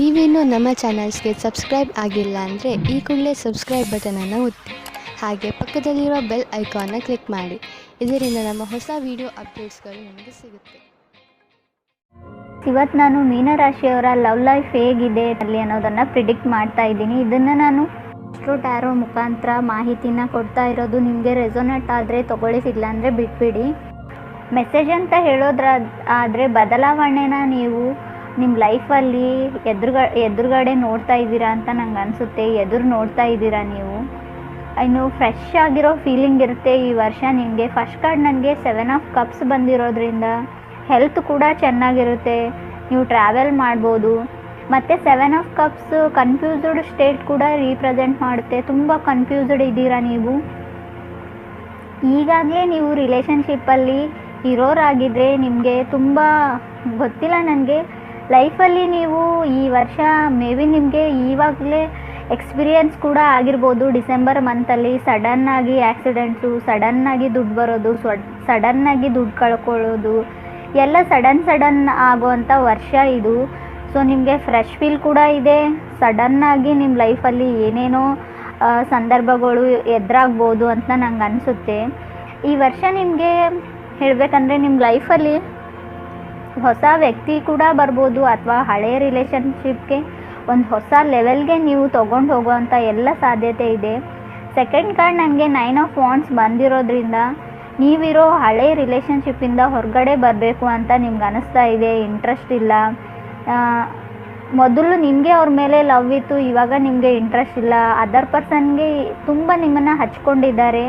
ನೀವೇನೂ ನಮ್ಮ ಚಾನಲ್ಸ್ಗೆ ಸಬ್ಸ್ಕ್ರೈಬ್ ಆಗಿಲ್ಲ ಅಂದರೆ ಈ ಕೂಡಲೇ ಸಬ್ಸ್ಕ್ರೈಬ್ ಬಟನನ್ನು ಒತ್ತಿ, ಹಾಗೆ ಪಕ್ಕದಲ್ಲಿರೋ ಬೆಲ್ ಐಕಾನ್ನ ಕ್ಲಿಕ್ ಮಾಡಿ. ಇದರಿಂದ ನಮ್ಮ ಹೊಸ ವಿಡಿಯೋ ಅಪ್ಡೇಟ್ಸ್ಗಳು ನಿಮಗೆ ಸಿಗುತ್ತೆ. ಇವತ್ತು ನಾನು ಮೀನರಾಶಿಯವರ ಲವ್ ಲೈಫ್ ಹೇಗಿದೆ ಅಲ್ಲಿ ಅನ್ನೋದನ್ನು ಪ್ರಿಡಿಕ್ಟ್ ಮಾಡ್ತಾ ಇದ್ದೀನಿ. ಇದನ್ನು ನಾನು ಟ್ಯಾರೋ ಮುಖಾಂತರ ಮಾಹಿತಿನ ಕೊಡ್ತಾ ಇರೋದು. ನಿಮಗೆ ರೆಸೊನೇಟ್ ಆದರೆ ತೊಗೊಳ್ಳಿ, ಇಲ್ಲ ಅಂದರೆ ಬಿಟ್ಬಿಡಿ. ಮೆಸೇಜ್ ಅಂತ ಆದರೆ ಬದಲಾವಣೆನ ನೀವು ನಿಮ್ಮ ಲೈಫಲ್ಲಿ ಎದುರುಗಡೆ ನೋಡ್ತಾ ಇದ್ದೀರಾ ಅಂತ ನಂಗೆ ಅನಿಸುತ್ತೆ. ನೋಡ್ತಾ ಇದ್ದೀರಾ ನೀವು. ಇನ್ನು ಫ್ರೆಶ್ ಆಗಿರೋ ಫೀಲಿಂಗ್ ಇರುತ್ತೆ ಈ ವರ್ಷ ನಿಮಗೆ. ಫಸ್ಟ್ ಕಾರ್ಡ್ ನನಗೆ 7 ಆಫ್ ಕಪ್ಸ್ ಬಂದಿರೋದ್ರಿಂದ ಹೆಲ್ತ್ ಕೂಡ ಚೆನ್ನಾಗಿರುತ್ತೆ, ನೀವು ಟ್ರಾವೆಲ್ ಮಾಡ್ಬೋದು. ಮತ್ತು 7 ಆಫ್ ಕಪ್ಸ್ ಕನ್ಫ್ಯೂಸ್ಡ್ ಸ್ಟೇಟ್ ಕೂಡ ರೀಪ್ರೆಸೆಂಟ್ ಮಾಡುತ್ತೆ. ತುಂಬ ಕನ್ಫ್ಯೂಸ್ಡ್ ಇದ್ದೀರಾ ನೀವು. ಈಗಾಗಲೇ ನೀವು ರಿಲೇಷನ್ಶಿಪ್ಪಲ್ಲಿ ಇರೋರಾಗಿದ್ದರೆ ನಿಮಗೆ ತುಂಬ ಗೊತ್ತಿಲ್ಲ ನನಗೆ, ಲೈಫಲ್ಲಿ ನೀವು ಈ ವರ್ಷ ಮೇ ಬಿ ನಿಮಗೆ ಈವಾಗಲೇ ಎಕ್ಸ್ಪೀರಿಯನ್ಸ್ ಕೂಡ ಆಗಿರ್ಬೋದು. ಡಿಸೆಂಬರ್ ಮಂತಲ್ಲಿ ಸಡನ್ನಾಗಿ ಆ್ಯಕ್ಸಿಡೆಂಟ್ಸು, ಸಡನ್ನಾಗಿ ದುಡ್ಡು ಬರೋದು, ಸಡನ್ನಾಗಿ ದುಡ್ಡು ಕಳ್ಕೊಳ್ಳೋದು ಎಲ್ಲ ಸಡನ್ ಆಗುವಂಥ ವರ್ಷ ಇದು. ಸೊ ನಿಮಗೆ ಫ್ರೆಶ್ ಫೀಲ್ ಕೂಡ ಇದೆ. ಸಡನ್ನಾಗಿ ನಿಮ್ಮ ಲೈಫಲ್ಲಿ ಏನೇನೋ ಸಂದರ್ಭಗಳು ಎದುರಾಗ್ಬೋದು ಅಂತ ನಂಗೆ ಅನಿಸುತ್ತೆ. ಈ ವರ್ಷ ನಿಮಗೆ ಹೇಳಬೇಕಂದ್ರೆ ನಿಮ್ಮ ಲೈಫಲ್ಲಿ ಹೊಸ ವ್ಯಕ್ತಿ ಕೂಡ ಬರ್ಬೋದು, ಅಥವಾ ಹಳೆಯ ರಿಲೇಷನ್ಶಿಪ್ಗೆ ಒಂದು ಹೊಸ ಲೆವೆಲ್ಗೆ ನೀವು ತೊಗೊಂಡು ಹೋಗುವಂಥ ಎಲ್ಲ ಸಾಧ್ಯತೆ ಇದೆ. ಸೆಕೆಂಡ್ ಕಾರ್ಡ್ ನನಗೆ 9 ಆಫ್ ವಾಂಡ್ಸ್ ಬಂದಿರೋದ್ರಿಂದ ನೀವಿರೋ ಹಳೆಯ ರಿಲೇಷನ್ಶಿಪ್ಪಿಂದ ಹೊರಗಡೆ ಬರಬೇಕು ಅಂತ ನಿಮ್ಗೆ ಅನ್ನಿಸ್ತಾ ಇದೆ. ಇಂಟ್ರೆಸ್ಟ್ ಇಲ್ಲ. ಮೊದಲು ನಿಮಗೆ ಅವ್ರ ಮೇಲೆ ಲವ್ ಇತ್ತು, ಇವಾಗ ನಿಮಗೆ ಇಂಟ್ರೆಸ್ಟ್ ಇಲ್ಲ. ಅದರ್ ಪರ್ಸನ್ಗೆ ತುಂಬ ನಿಮ್ಮನ್ನು ಹಚ್ಕೊಂಡಿದ್ದಾರೆ,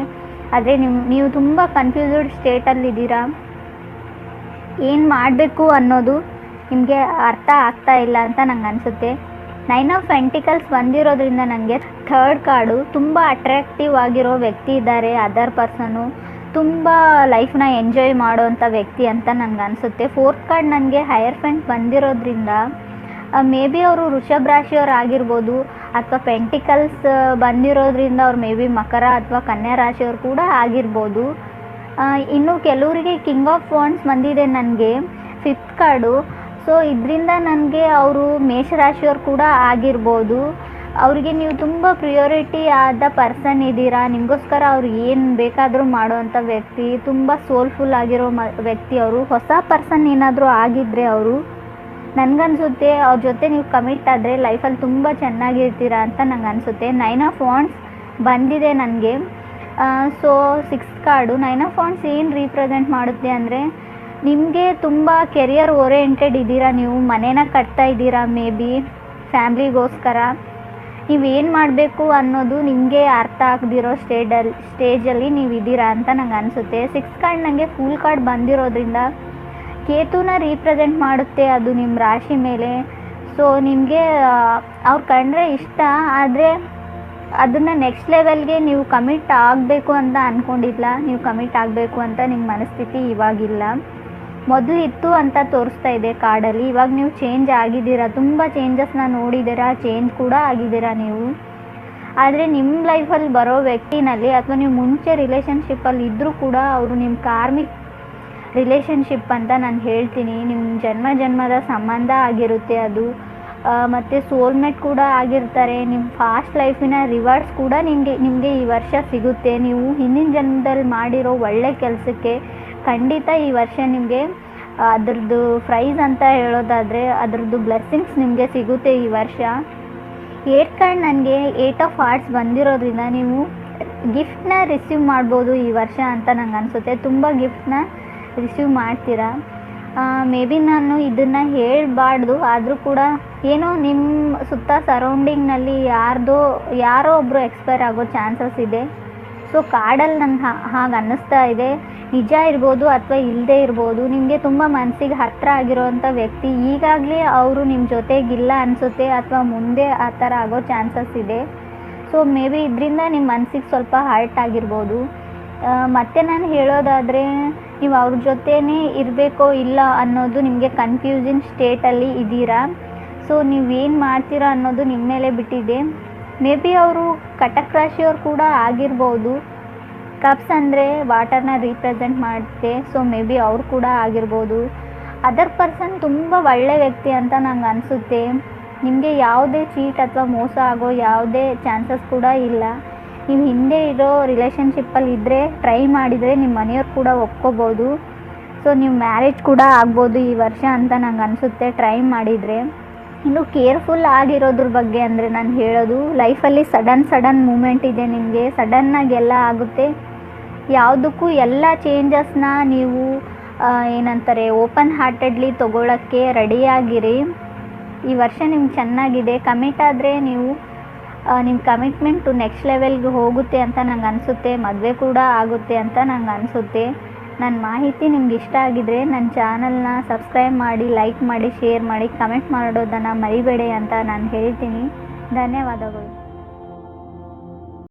ಆದರೆ ನೀವು ತುಂಬ ಕನ್ಫ್ಯೂಸ್ಡ್ ಸ್ಟೇಟಲ್ಲಿದ್ದೀರಾ. ಏನು ಮಾಡಬೇಕು ಅನ್ನೋದು ನಿಮಗೆ ಅರ್ಥ ಆಗ್ತಾ ಇಲ್ಲ ಅಂತ ನಂಗೆ ಅನಿಸುತ್ತೆ. 9 ಆಫ್ ಪೆಂಟಿಕಲ್ಸ್ ಬಂದಿರೋದ್ರಿಂದ ನನಗೆ ಥರ್ಡ್ ಕಾರ್ಡು ತುಂಬ ಅಟ್ರಾಕ್ಟಿವ್ ಆಗಿರೋ ವ್ಯಕ್ತಿ ಇದ್ದಾರೆ. ಅದರ್ ಪರ್ಸನು ತುಂಬ ಲೈಫ್ನ ಎಂಜಾಯ್ ಮಾಡೋವಂಥ ವ್ಯಕ್ತಿ ಅಂತ ನನಗೆ ಅನಿಸುತ್ತೆ. ಫೋರ್ತ್ ಕಾರ್ಡ್ ನನಗೆ ಹೈಯರ್ಫೆಂಟ್ ಬಂದಿರೋದ್ರಿಂದ ಮೇ ಬಿ ಅವರು ವೃಷಭ ರಾಶಿಯವ್ರು ಆಗಿರ್ಬೋದು, ಅಥವಾ ಪೆಂಟಿಕಲ್ಸ್ ಬಂದಿರೋದ್ರಿಂದ ಅವ್ರು ಮೇ ಬಿ ಮಕರ ಅಥವಾ ಕನ್ಯಾ ರಾಶಿಯವ್ರು ಕೂಡ ಆಗಿರ್ಬೋದು. ಇನ್ನು ಕೆಲವರಿಗೆ ಕಿಂಗ್ ಆಫ್ ವಾಂಡ್ಸ್ ಬಂದಿದೆ ನನಗೆ, 5th ಕಾರ್ಡು. ಸೊ ಇದರಿಂದ ನನಗೆ ಅವರು ಮೇಷರಾಶಿಯವ್ರು ಕೂಡ ಆಗಿರ್ಬೋದು. ಅವರಿಗೆ ನೀವು ತುಂಬ ಪ್ರಿಯೋರಿಟಿ ಆದ ಪರ್ಸನ್ ಇದ್ದೀರಾ. ನಿಮಗೋಸ್ಕರ ಅವ್ರು ಏನು ಬೇಕಾದರೂ ಮಾಡುವಂಥ ವ್ಯಕ್ತಿ, ತುಂಬ ಸೋಲ್ಫುಲ್ ಆಗಿರೋ ವ್ಯಕ್ತಿ ಅವರು. ಹೊಸ ಪರ್ಸನ್ ಏನಾದರೂ ಆಗಿದ್ದರೆ ಅವರು, ನನಗನ್ಸುತ್ತೆ ಅವ್ರ ಜೊತೆ ನೀವು ಕಮಿಟ್ ಆದರೆ ಲೈಫಲ್ಲಿ ತುಂಬ ಚೆನ್ನಾಗಿರ್ತೀರಾ ಅಂತ ನಂಗೆ ಅನಿಸುತ್ತೆ. 9 ಆಫ್ ವಾಂಡ್ಸ್ ಬಂದಿದೆ ನನಗೆ. So 6th card 9 of wands ಏನು ರೀಪ್ರೆಸೆಂಟ್ ಮಾಡುತ್ತೆ ಅಂದರೆ, ನಿಮಗೆ ತುಂಬ ಕೆರಿಯರ್ ಓರಿಯೆಂಟೆಡ್ ಇದ್ದೀರಾ. ನೀವು ಮನೇನ ಕಟ್ತಾ ಇದ್ದೀರಾ, ಮೇ ಬಿ ಫ್ಯಾಮ್ಲಿಗೋಸ್ಕರ. ನೀವೇನು ಮಾಡಬೇಕು ಅನ್ನೋದು ನಿಮಗೆ ಅರ್ಥ ಆಗದಿರೋ ಸ್ಟೇಜಲ್ಲಿ ನೀವು ಇದ್ದೀರಾ ಅಂತ ನಂಗೆ ಅನಿಸುತ್ತೆ. 6th ಕಾರ್ಡ್ ನನಗೆ ಫುಲ್ ಕಾರ್ಡ್ ಬಂದಿರೋದ್ರಿಂದ ಕೇತುನ ರೀಪ್ರೆಸೆಂಟ್ ಮಾಡುತ್ತೆ, ಅದು ನಿಮ್ಮ ರಾಶಿ ಮೇಲೆ. ಸೊ ನಿಮಗೆ ಅವ್ರು ಕಂಡ್ರೆ ಇಷ್ಟ, ಆದರೆ ಅದನ್ನು ನೆಕ್ಸ್ಟ್ ಲೆವೆಲ್ಗೆ ನೀವು ಕಮಿಟ್ ಆಗಬೇಕು ಅಂತ ಅಂದ್ಕೊಂಡಿಲ್ಲ. ನೀವು ಕಮಿಟ್ ಆಗಬೇಕು ಅಂತ ನಿಮ್ಮ ಮನಸ್ಥಿತಿ ಇವಾಗಿಲ್ಲ. ಮೊದಲು ಇತ್ತು ಅಂತ ತೋರಿಸ್ತಾ ಇದೆ ಕಾರ್ಡಲ್ಲಿ. ಇವಾಗ ನೀವು ಚೇಂಜ್ ಆಗಿದ್ದೀರಾ, ತುಂಬ ಚೇಂಜಸ್ನ ನೋಡಿದ್ದೀರಾ, ಚೇಂಜ್ ಕೂಡ ಆಗಿದ್ದೀರಾ ನೀವು. ಆದರೆ ನಿಮ್ಮ ಲೈಫಲ್ಲಿ ಬರೋ ವ್ಯಕ್ತಿನಲ್ಲಿ, ಅಥವಾ ನೀವು ಮುಂಚೆ ರಿಲೇಷನ್ಶಿಪ್ಪಲ್ಲಿ ಇದ್ದರೂ ಕೂಡ ಅವರು ನಿಮ್ಮ ಕಾರ್ಮಿಕ್ ರಿಲೇಷನ್ಶಿಪ್ ಅಂತ ನಾನು ಹೇಳ್ತೀನಿ. ನಿಮ್ಮ ಜನ್ಮದ ಸಂಬಂಧ ಆಗಿರುತ್ತೆ ಅದು. ಮತ್ತು ಸೋಲ್ಮೇಟ್ ಕೂಡ ಆಗಿರ್ತಾರೆ. ನಿಮ್ಮ ಫಾಸ್ಟ್ ಲೈಫಿನ ರಿವಾರ್ಡ್ಸ್ ಕೂಡ ನಿಮಗೆ ಈ ವರ್ಷ ಸಿಗುತ್ತೆ. ನೀವು ಹಿಂದಿನ ಜನ್ಮದಲ್ಲಿ ಮಾಡಿರೋ ಒಳ್ಳೆ ಕೆಲಸಕ್ಕೆ ಖಂಡಿತ ಈ ವರ್ಷ ನಿಮಗೆ ಅದರದ್ದು ಪ್ರೈಸ್ ಅಂತ ಹೇಳೋದಾದರೆ ಅದರದ್ದು ಬ್ಲೆಸ್ಸಿಂಗ್ಸ್ ನಿಮಗೆ ಸಿಗುತ್ತೆ ಈ ವರ್ಷ. 8th ಕಾರ್ಡ್ ನನಗೆ 8 ಆಫ್ ಹಾರ್ಟ್ಸ್ ಬಂದಿರೋದ್ರಿಂದ ನೀವು ಗಿಫ್ಟ್ನ ರಿಸೀವ್ ಮಾಡ್ಬೋದು ಈ ವರ್ಷ ಅಂತ ನಂಗೆ ಅನಿಸುತ್ತೆ. ತುಂಬ ಗಿಫ್ಟ್ನ ರಿಸೀವ್ ಮಾಡ್ತೀರಾ. ಮೇ ಬಿ ನಾನು ಇದನ್ನು ಹೇಳಬಾರ್ದು, ಆದರೂ ಕೂಡ ಏನೋ ನಿಮ್ಮ ಸುತ್ತ ಸರೌಂಡಿಂಗ್ನಲ್ಲಿ ಯಾರೋ ಒಬ್ಬರು ಎಕ್ಸ್ಪೈರ್ ಆಗೋ ಚಾನ್ಸಸ್ ಇದೆ. ಸೊ ಕಾರ್ಡಲ್ಲಿ ನಂಗೆ ಹಾಗೆ ಅನ್ನಿಸ್ತಾ ಇದೆ. ನಿಜ ಇರ್ಬೋದು ಅಥವಾ ಇಲ್ಲದೇ ಇರ್ಬೋದು. ನಿಮಗೆ ತುಂಬ ಮನಸ್ಸಿಗೆ ಹತ್ತಿರ ಆಗಿರೋವಂಥ ವ್ಯಕ್ತಿ ಈಗಾಗಲೇ ಅವರು ನಿಮ್ಮ ಜೊತೆಗಿಲ್ಲ ಅನಿಸುತ್ತೆ, ಅಥವಾ ಮುಂದೆ ಆ ಥರ ಆಗೋ ಚಾನ್ಸಸ್ ಇದೆ. ಸೊ ಮೇ ಬಿ ಇದರಿಂದ ನಿಮ್ಮ ಮನಸ್ಸಿಗೆ ಸ್ವಲ್ಪ ಹರ್ಟ್ ಆಗಿರ್ಬೋದು. ಮತ್ತು ನಾನು ಹೇಳೋದಾದರೆ, ನೀವು ಅವ್ರ ಜೊತೆನೇ ಇರಬೇಕೋ ಇಲ್ಲ ಅನ್ನೋದು ನಿಮಗೆ ಕನ್ಫ್ಯೂಸಿಂಗ್ ಸ್ಟೇಟಲ್ಲಿ ಇದ್ದೀರಾ. ಸೊ ನೀವೇನು ಮಾಡ್ತೀರಾ ಅನ್ನೋದು ನಿಮ್ಮ ಮೇಲೆ ಬಿಟ್ಟಿದೆ. ಮೇ ಬಿ ಅವರು ಕಟಕ್ ರಾಶಿಯವ್ರು ಕೂಡ ಆಗಿರ್ಬೋದು. ಕಪ್ಸ್ ಅಂದರೆ ವಾಟರ್ನ ರೀಪ್ರೆಸೆಂಟ್ ಮಾಡುತ್ತೆ. ಸೊ ಮೇ ಬಿ ಅವ್ರು ಕೂಡ ಆಗಿರ್ಬೋದು. ಅದರ್ ಪರ್ಸನ್ ತುಂಬ ಒಳ್ಳೆ ವ್ಯಕ್ತಿ ಅಂತ ನಂಗೆ ಅನಿಸುತ್ತೆ. ನಿಮಗೆ ಯಾವುದೇ ಚೀಟ್ ಅಥವಾ ಮೋಸ ಆಗೋ ಯಾವುದೇ ಚಾನ್ಸಸ್ ಕೂಡ ಇಲ್ಲ. ನೀವು ಹಿಂದೆ ಇರೋ ರಿಲೇಷನ್ಶಿಪ್ಪಲ್ಲಿ ಇದ್ದರೆ ಟ್ರೈ ಮಾಡಿದರೆ ನಿಮ್ಮ ಮನೆಯವ್ರು ಕೂಡ ಒಪ್ಕೋಬೋದು. ಸೊ ನೀವು ಮ್ಯಾರೇಜ್ ಕೂಡ ಆಗ್ಬೋದು ಈ ವರ್ಷ ಅಂತ ನಂಗೆ ಅನಿಸುತ್ತೆ ಟ್ರೈ ಮಾಡಿದರೆ. ಇನ್ನು ಕೇರ್ಫುಲ್ ಆಗಿರೋದ್ರ ಬಗ್ಗೆ ಅಂದರೆ ನಾನು ಹೇಳೋದು, ಲೈಫಲ್ಲಿ ಸಡನ್ ಮೂಮೆಂಟ್ ಇದೆ, ನಿಮಗೆ ಸಡನ್ನಾಗಿ ಎಲ್ಲ ಆಗುತ್ತೆ. ಯಾವುದಕ್ಕೂ ಎಲ್ಲ ಚೇಂಜಸ್ನ ನೀವು ಏನಂತಾರೆ ಓಪನ್ ಹಾರ್ಟೆಡ್ಲಿ ತೊಗೊಳಕ್ಕೆ ರೆಡಿಯಾಗಿರಿ. ಈ ವರ್ಷ ನಿಮ್ಗೆ ಚೆನ್ನಾಗಿದೆ. ಕಮಿಟ್ ಆದರೆ ನೀವು ನಿಮ್ಮ ಕಮಿಟ್ಮೆಂಟು ನೆಕ್ಸ್ಟ್ ಲೆವೆಲ್ಗೆ ಹೋಗುತ್ತೆ ಅಂತ ನಂಗೆ ಅನಿಸುತ್ತೆ. ಮದುವೆ ಕೂಡ ಆಗುತ್ತೆ ಅಂತ ನಂಗೆ ಅನಿಸುತ್ತೆ. ನನ್ನ ಮಾಹಿತಿ ನಿಮ್ಗೆ ಇಷ್ಟ ಆಗಿದರೆ ನನ್ನ ಚಾನಲ್ನ ಸಬ್ಸ್ಕ್ರೈಬ್ ಮಾಡಿ, ಲೈಕ್ ಮಾಡಿ, ಶೇರ್ ಮಾಡಿ, ಕಮೆಂಟ್ ಮಾಡೋದನ್ನು ಮರಿಬೇಡಿ ಅಂತ ನಾನು ಹೇಳ್ತೀನಿ. ಧನ್ಯವಾದಗಳು.